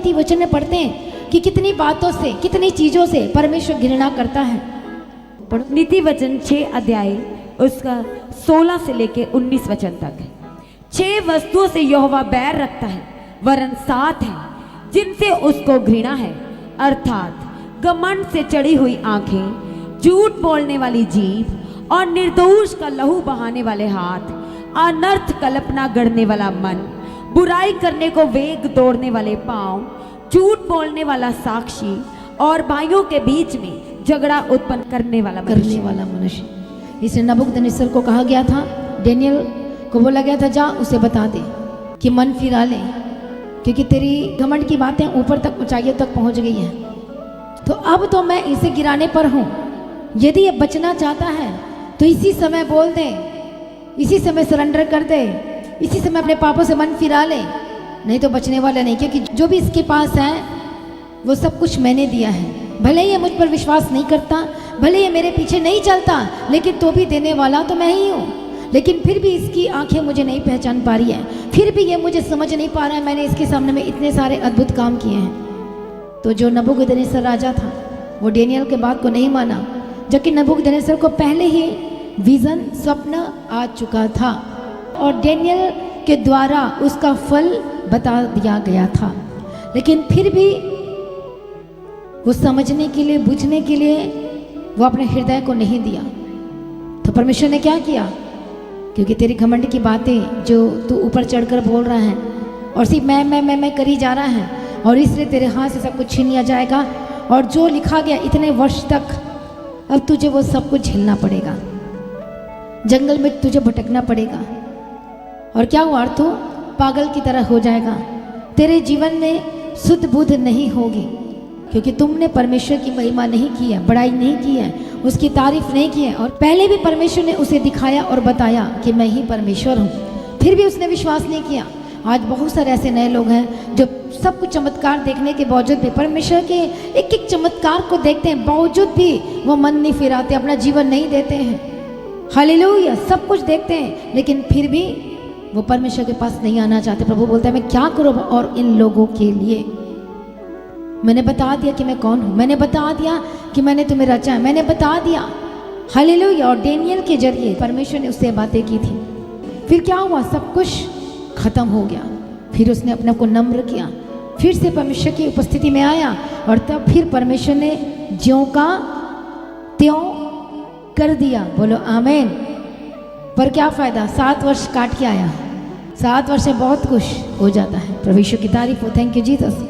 नीति वचन में पढ़ते हैं कि कितनी बातों से, कितनी चीजों से परमेश्वर घृणा करता है। नीति वचन 6 अध्याय उसका 16 से लेके 19 वचन तक है। 6 वस्तुओं से यहोवा बैर रखता है, वरन 7 है जिनसे उसको घृणा है, अर्थात घमंड से चढ़ी हुई आंखें, झूठ बोलने वाली जीभ और निर्दोष का लहू बहाने वाले हाथ, अनर्थ कल्पना गढ़ने वाला मन, बुराई करने को वेग दौड़ने वाले पांव, झूठ बोलने वाला साक्षी और भाइयों के बीच में झगड़ा उत्पन्न करने वाला मनुष्य। इसे नबूकदनेस्सर को कहा गया था, डेनियल को बोला गया था जा उसे बता दे कि मन फिरा ले, क्योंकि तेरी घमंड की बातें ऊपर तक, ऊंचाइयों तक पहुंच गई हैं। तो अब तो मैं इसे गिराने पर हूं। यदि ये बचना चाहता है तो इसी समय बोल दे, इसी समय सरेंडर कर दे, इसी समय अपने पापों से मन फिरा ले, नहीं तो बचने वाला नहीं। क्योंकि जो भी इसके पास है वो सब कुछ मैंने दिया है। भले ही ये मुझ पर विश्वास नहीं करता, भले ये मेरे पीछे नहीं चलता, लेकिन तो भी देने वाला तो मैं ही हूँ। लेकिन फिर भी इसकी आंखें मुझे नहीं पहचान पा रही है, फिर भी ये मुझे समझ नहीं पा रहा है मैंने इसके सामने में इतने सारे अद्भुत काम किए हैं। तो जो नबूकदनेस्सर राजा था वो डेनियल के बात को नहीं माना, जबकि नबूकदनेस्सर को पहले ही विजन, स्वप्न आ चुका था और डेनियल के द्वारा उसका फल बता दिया गया था। लेकिन फिर भी वो समझने के लिए, बुझने के लिए वो अपने हृदय को नहीं दिया। तो परमेश्वर ने क्या किया? क्योंकि तेरी घमंड की बातें जो तू ऊपर चढ़कर बोल रहा है और सिर्फ मैं करी जा रहा है, और इसलिए तेरे हाथ से सब कुछ छीन लिया जाएगा, और जो लिखा गया इतने वर्ष तक अब तुझे वो सब कुछ झेलना पड़ेगा। जंगल में तुझे भटकना पड़ेगा, और क्या हुआ? तू पागल की तरह हो जाएगा। तेरे जीवन में शुद्ध बुद्ध नहीं होगी, क्योंकि तुमने परमेश्वर की महिमा नहीं की है, बड़ाई नहीं की है, उसकी तारीफ नहीं की है। और पहले भी परमेश्वर ने उसे दिखाया और बताया कि मैं ही परमेश्वर हूँ, फिर भी उसने विश्वास नहीं किया। आज बहुत सारे ऐसे नए लोग हैं जो सब कुछ चमत्कार देखने के बावजूद भी, परमेश्वर के एक एक चमत्कार को देखते हैं बावजूद भी वो मन नहीं फिराते, अपना जीवन नहीं देते हैं। हालेलुया, सब कुछ देखते हैं लेकिन फिर भी वो परमेश्वर के पास नहीं आना चाहते। प्रभु बोलता है मैं क्या करूँ और इन लोगों के लिए? मैंने बता दिया कि मैं कौन हूँ, मैंने बता दिया कि मैंने तुम्हें रचा है, मैंने बता दिया। हालेलुया। और डेनियल के जरिए परमेश्वर ने उससे बातें की थी। फिर क्या हुआ? सब कुछ खत्म हो गया। फिर उसने अपने आप को नम्र किया, फिर से परमेश्वर की उपस्थिति में आया, और तब फिर परमेश्वर ने ज्यों का त्यों कर दिया। बोलो आमीन। पर क्या फायदा? 7 वर्ष काट के आया। 7 वर्ष में बहुत कुछ हो जाता है। प्रभु यीशु की तारीफ हो। Thank you Jesus.